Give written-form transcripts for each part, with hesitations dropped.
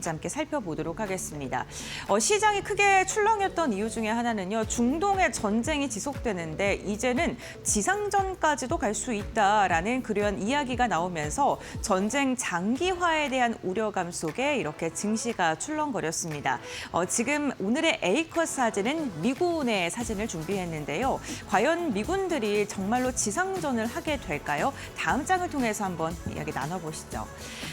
함께 살펴보도록 하겠습니다. 시장이 크게 출렁였던 이유 중에 하나는요. 중동의 전쟁이 지속되는데 이제는 지상전까지도 갈 수 있다라는 그런 이야기가 나오면서 전쟁 장기화에 대한 우려감 속에 이렇게 증시가 출렁거렸습니다. 지금 오늘의 A컷 사진은 미군의 사진을 준비했는데요. 과연 미군들이 정말로 지상전을 하게 될까요? 다음 장을 통해서 한번 이야기 나눠보시죠.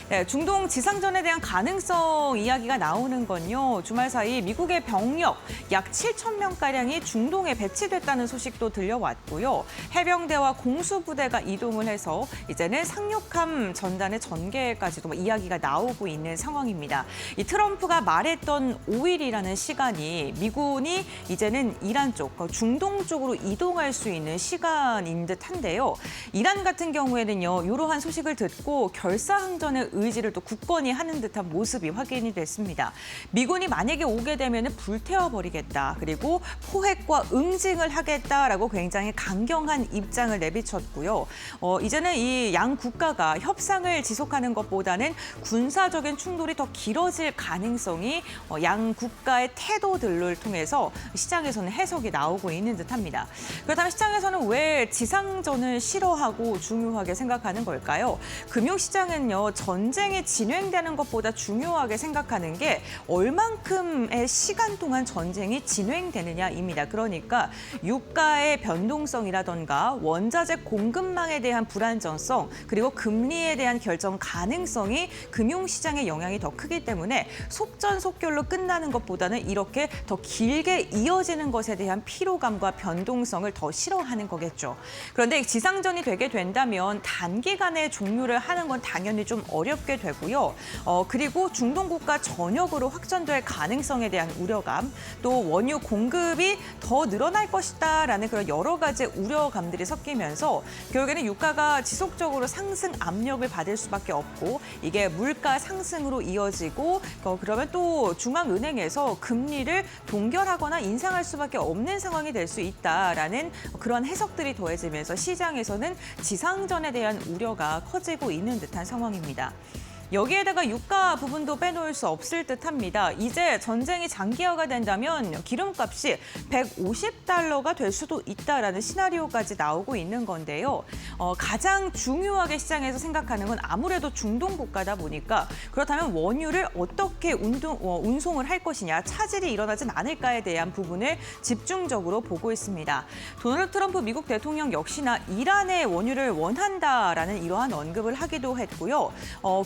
네, 중동 지상전에 대한 가능성 이야기가 나오는 건요. 주말 사이 미국의 병력 약 7천 명가량이 중동에 배치됐다는 소식도 들려왔고요. 해병대와 공수부대가 이동을 해서 이제는 상륙함 전단의 전개까지도 이야기가 나오고 있는 상황입니다. 이 트럼프가 말했던 5일이라는 시간이 미군이 이제는 이란 쪽, 중동 쪽으로 이동할 수 있는 시간인 듯한데요. 이란 같은 경우에는요. 이러한 소식을 듣고 결사항전의 의지를 또 굳건히 하는 듯한 모습이 확인이 됐습니다. 미군이 만약에 오게 되면 불태워버리겠다. 그리고 포획과 응징을 하겠다라고 굉장히 강경한 입장을 내비쳤고요. 이제는 이 양 국가가 협상을 지속하는 것보다는 군사적인 충돌이 더 길어질 가능성이 양 국가의 태도들을 통해서 시장에서는 해석이 나오고 있는 듯합니다. 그렇다면 시장에서는 왜 지상전을 싫어하고 중요하게 생각하는 걸까요? 금융시장은요. 전쟁이 진행되는 것보다 중요하게 생각하는 게 얼만큼의 시간 동안 전쟁이 진행되느냐입니다. 그러니까 유가의 변동성이라던가 원자재 공급망에 대한 불안정성 그리고 금리에 대한 결정 가능성이 금융시장에 영향이 더 크기 때문에 속전속결로 끝나는 것보다는 이렇게 더 길게 이어지는 것에 대한 피로감과 변동성을 더 싫어하는 거겠죠. 그런데 지상전이 되게 된다면 단기간에 종료를 하는 건 당연히 좀 어렵게 되고요. 그리고 중동 국가 전역으로 확전될 가능성에 대한 우려감, 또 원유 공급이 더 늘어날 것이다라는 그런 여러 가지 우려감들이 섞이면서 결국에는 유가가 지속적으로 상승 압력을 받을 수밖에 없고 이게 물가 상승으로 이어지고 그러면 또 중앙은행에서 금리를 동결하거나 인상할 수밖에 없는 상황이 될 수 있다라는 그런 해석들이 더해지면서 시장에서는 지상전에 대한 우려가 커지고 있는 듯한 상황입니다. 여기에다가 유가 부분도 빼놓을 수 없을 듯합니다. 이제 전쟁이 장기화가 된다면 기름값이 $150가 될 수도 있다라는 시나리오까지 나오고 있는 건데요. 가장 중요하게 시장에서 생각하는 건 아무래도 중동 국가다 보니까 그렇다면 원유를 어떻게 운송을 할 것이냐, 차질이 일어나진 않을까에 대한 부분을 집중적으로 보고 있습니다. 도널드 트럼프 미국 대통령 역시나 이란의 원유를 원한다라는 이러한 언급을 하기도 했고요.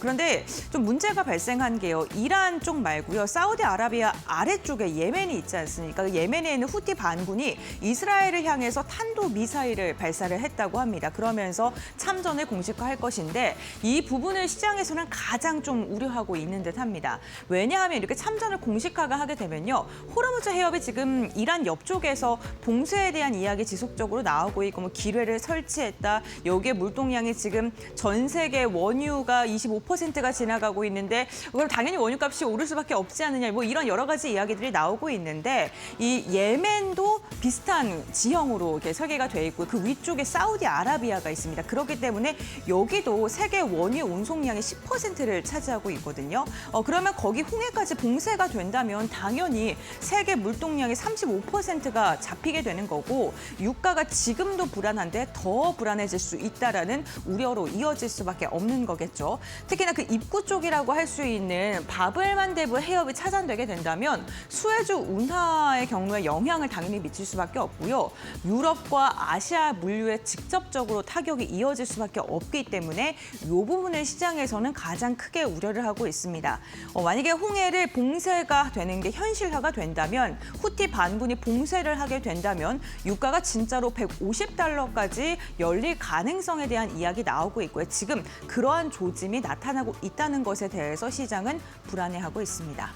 그런데 좀 문제가 발생한 게요. 이란 쪽 말고요. 사우디아라비아 아래쪽에 예멘이 있지 않습니까? 예멘에 있는 후티 반군이 이스라엘을 향해서 탄도미사일을 발사를 했다고 합니다. 그러면서 참전을 공식화할 것인데 이 부분을 시장에서는 가장 좀 우려하고 있는 듯합니다. 왜냐하면 이렇게 참전을 공식화가 하게 되면요. 호르무즈 해협이 지금 이란 옆쪽에서 봉쇄에 대한 이야기 지속적으로 나오고 있고 기뢰를 설치했다. 여기에 물동량이 지금 전 세계 원유가 25%가 지나가고 있는데 그럼 당연히 원유값이 오를 수밖에 없지 않느냐 이런 여러 가지 이야기들이 나오고 있는데 이 예멘도 비슷한 지형으로 이렇게 설계가 돼 있고 그 위쪽에 사우디아라비아가 있습니다. 그렇기 때문에 여기도 세계 원유 운송량의 10%를 차지하고 있거든요. 그러면 거기 홍해까지 봉쇄가 된다면 당연히 세계 물동량의 35%가 잡히게 되는 거고 유가가 지금도 불안한데 더 불안해질 수 있다라는 우려로 이어질 수밖에 없는 거겠죠. 특히나 그 입구 쪽이라고 할 수 있는 바블만데브 해협이 차단되게 된다면 수에즈 운하의 경우에 영향을 당연히 미칠 수밖에 없고요. 유럽과 아시아 물류에 직접적으로 타격이 이어질 수밖에 없기 때문에 이 부분을 시장에서는 가장 크게 우려를 하고 있습니다. 만약에 홍해를 봉쇄가 되는 게 현실화가 된다면 후티 반군이 봉쇄를 하게 된다면 유가가 진짜로 $150까지 열릴 가능성에 대한 이야기 나오고 있고요. 지금 그러한 조짐이 나타나고 있다는 것에 대해서 시장은 불안해하고 있습니다.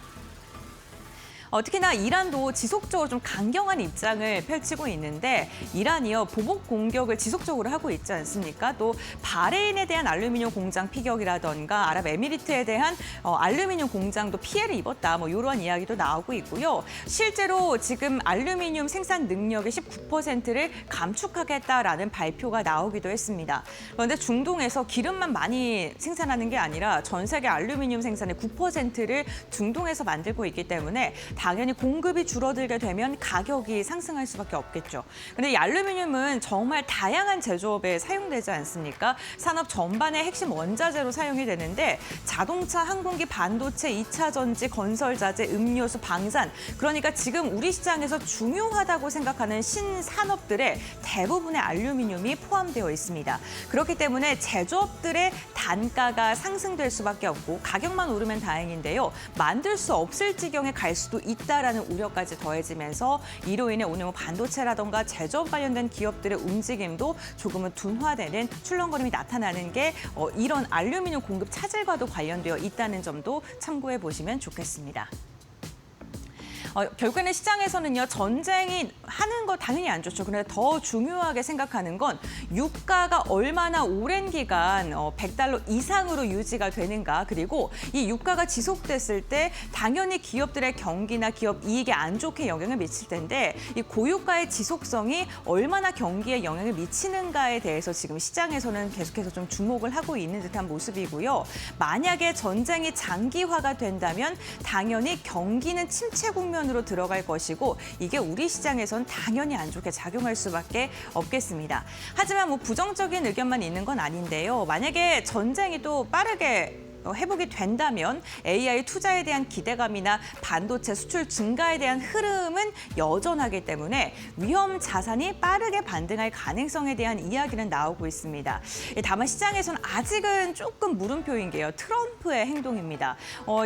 특히나 이란도 지속적으로 좀 강경한 입장을 펼치고 있는데 이란이요 보복 공격을 지속적으로 하고 있지 않습니까? 또 바레인에 대한 알루미늄 공장 피격이라던가 아랍에미리트에 대한 알루미늄 공장도 피해를 입었다. 뭐 이러한 이야기도 나오고 있고요. 실제로 지금 알루미늄 생산 능력의 19%를 감축하겠다라는 발표가 나오기도 했습니다. 그런데 중동에서 기름만 많이 생산하는 게 아니라 전 세계 알루미늄 생산의 9%를 중동에서 만들고 있기 때문에 당연히 공급이 줄어들게 되면 가격이 상승할 수밖에 없겠죠. 근데 이 알루미늄은 정말 다양한 제조업에 사용되지 않습니까? 산업 전반의 핵심 원자재로 사용이 되는데 자동차, 항공기, 반도체, 2차 전지, 건설자재, 음료수, 방산 그러니까 지금 우리 시장에서 중요하다고 생각하는 신산업들의 대부분의 알루미늄이 포함되어 있습니다. 그렇기 때문에 제조업들의 단가가 상승될 수밖에 없고 가격만 오르면 다행인데요. 만들 수 없을 지경에 갈 수도 있다라는 우려까지 더해지면서 이로 인해 오늘 반도체라던가 제조업 관련된 기업들의 움직임도 조금은 둔화되는 출렁거림이 나타나는 게 이런 알루미늄 공급 차질과도 관련되어 있다는 점도 참고해 보시면 좋겠습니다. 결국에는 시장에서는요 전쟁이 하는 거 당연히 안 좋죠. 그런데 더 중요하게 생각하는 건 유가가 얼마나 오랜 기간 $100 이상으로 유지가 되는가 그리고 이 유가가 지속됐을 때 당연히 기업들의 경기나 기업 이익에 안 좋게 영향을 미칠 텐데 이 고유가의 지속성이 얼마나 경기에 영향을 미치는가에 대해서 지금 시장에서는 계속해서 좀 주목을 하고 있는 듯한 모습이고요. 만약에 전쟁이 장기화가 된다면 당연히 경기는 침체 국면으로 들어갈 것이고 이게 우리 시장에선 당연히 안 좋게 작용할 수밖에 없겠습니다. 하지만 뭐 부정적인 의견만 있는 건 아닌데요. 만약에 전쟁이 또 빠르게 회복이 된다면 AI 투자에 대한 기대감이나 반도체 수출 증가에 대한 흐름은 여전하기 때문에 위험 자산이 빠르게 반등할 가능성에 대한 이야기는 나오고 있습니다. 다만 시장에서는 아직은 조금 물음표인 게요. 트럼프의 행동입니다.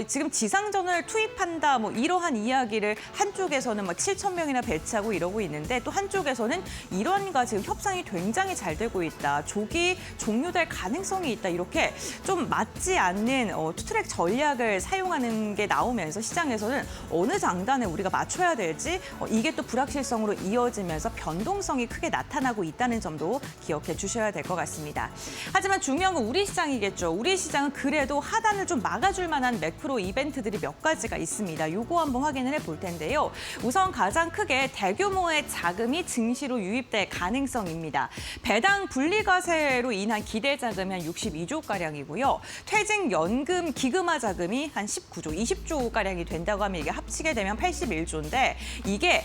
지금 지상전을 투입한다 뭐 이러한 이야기를 한쪽에서는 막 7천 명이나 배치하고 이러고 있는데 또 한쪽에서는 이란과 지금 협상이 굉장히 잘 되고 있다. 조기 종료될 가능성이 있다. 이렇게 좀 맞지 않는 투트랙 전략을 사용하는 게 나오면서 시장에서는 어느 장단에 우리가 맞춰야 될지 이게 또 불확실성으로 이어지면서 변동성이 크게 나타나고 있다는 점도 기억해 주셔야 될 것 같습니다. 하지만 중요한 건 우리 시장이겠죠. 우리 시장은 그래도 하단을 좀 막아줄 만한 매크로 이벤트들이 몇 가지가 있습니다. 요거 한번 확인을 해볼 텐데요. 우선 가장 크게 대규모의 자금이 증시로 유입될 가능성입니다. 배당 분리과세로 인한 기대 자금이 한 62조가량이고요. 퇴직연금 기금화 자금이 한 19조, 20조가량이 된다고 하면 이게 합치게 되면 81조인데 이게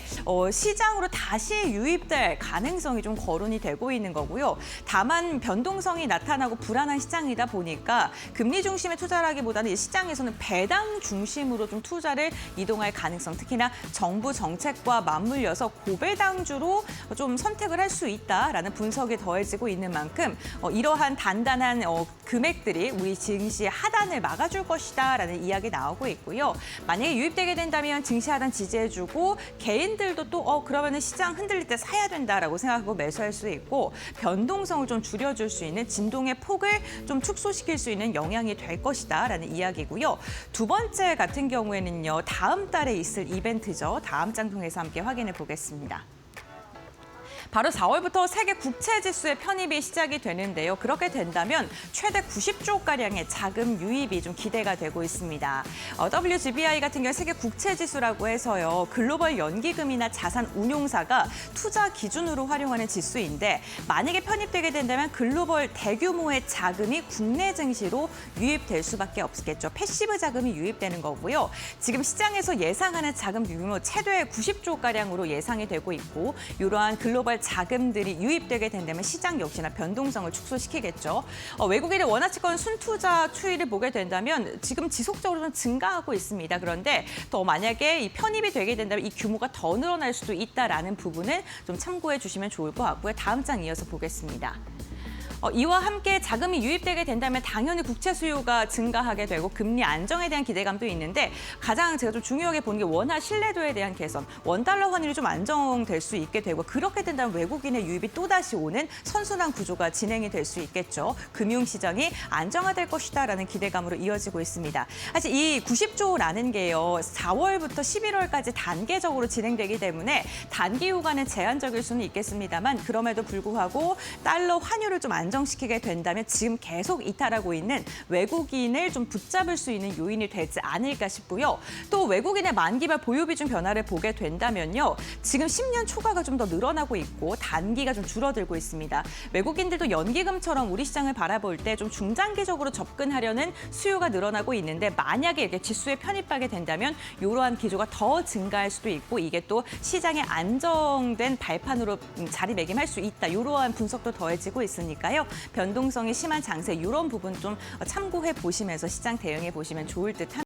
시장으로 다시 유입될 가능성이 좀 거론이 되고 있는 거고요. 다만 변동성이 나타나고 불안한 시장이다 보니까 금리 중심의 투자라기보다는 이 시장에서는 배당 중심으로 좀 투자를 이동할 가능성, 특히나 정부 정책과 맞물려서 고배당주로 좀 선택을 할 수 있다라는 분석이 더해지고 있는 만큼 이러한 단단한 금액들이 우리 증시 하단을 막아줄 것이다라는 이야기 나오고 있고요. 만약에 유입되게 된다면 증시 하단 지지해주고 개인들도 또 그러면은 시장 흔들릴 때 사야 된다라고 생각하고 매수할 수 있고 변동성을 좀 줄여줄 수 있는 진동의 폭을 좀 축소시킬 수 있는 영향이 될 것이다라는 이야기고요. 두 번째 같은 경우에는요. 다음 달에 있을 이벤트죠. 다음 장 통해서 함께 확인해 보겠습니다. 바로 4월부터 세계 국채지수의 편입이 시작이 되는데요. 그렇게 된다면 최대 90조가량의 자금 유입이 좀 기대가 되고 있습니다. WGBI 같은 경우 세계 국채지수라고 해서요. 글로벌 연기금이나 자산 운용사가 투자 기준으로 활용하는 지수인데 만약에 편입되게 된다면 글로벌 대규모의 자금이 국내 증시로 유입될 수밖에 없겠죠. 패시브 자금이 유입되는 거고요. 지금 시장에서 예상하는 자금 규모 최대 90조가량으로 예상이 되고 있고 이러한 글로벌 자금들이 유입되게 된다면 시장 역시나 변동성을 축소시키겠죠. 외국인의 원화채권 순투자 추이를 보게 된다면 지금 지속적으로 좀 증가하고 있습니다. 그런데 또 만약에 이 편입이 되게 된다면 이 규모가 더 늘어날 수도 있다라는 부분은 좀 참고해 주시면 좋을 것 같고요. 다음 장 이어서 보겠습니다. 이와 함께 자금이 유입되게 된다면 당연히 국채 수요가 증가하게 되고 금리 안정에 대한 기대감도 있는데 가장 제가 좀 중요하게 보는 게 원화 신뢰도에 대한 개선, 원달러 환율이 좀 안정될 수 있게 되고 그렇게 된다면 외국인의 유입이 또다시 오는 선순환 구조가 진행이 될 수 있겠죠. 금융시장이 안정화될 것이다라는 기대감으로 이어지고 있습니다. 사실 이 90조라는 게요. 4월부터 11월까지 단계적으로 진행되기 때문에 단기 후가는 제한적일 수는 있겠습니다만 그럼에도 불구하고 달러 환율을 좀 안정시키게 된다면 지금 계속 이탈하고 있는 외국인을 좀 붙잡을 수 있는 요인이 되지 않을까 싶고요. 또 외국인의 만기별 보유 비중 변화를 보게 된다면요. 지금 10년 초과가 좀 더 늘어나고 있고 단기가 좀 줄어들고 있습니다. 외국인들도 연기금처럼 우리 시장을 바라볼 때 좀 중장기적으로 접근하려는 수요가 늘어나고 있는데 만약에 이렇게 지수에 편입하게 된다면 이러한 기조가 더 증가할 수도 있고 이게 또 시장의 안정된 발판으로 자리매김할 수 있다. 이러한 분석도 더해지고 있으니까요. 변동성이 심한 장세 이런 부분 좀 참고해 보시면서 시장 대응해 보시면 좋을 듯합니다.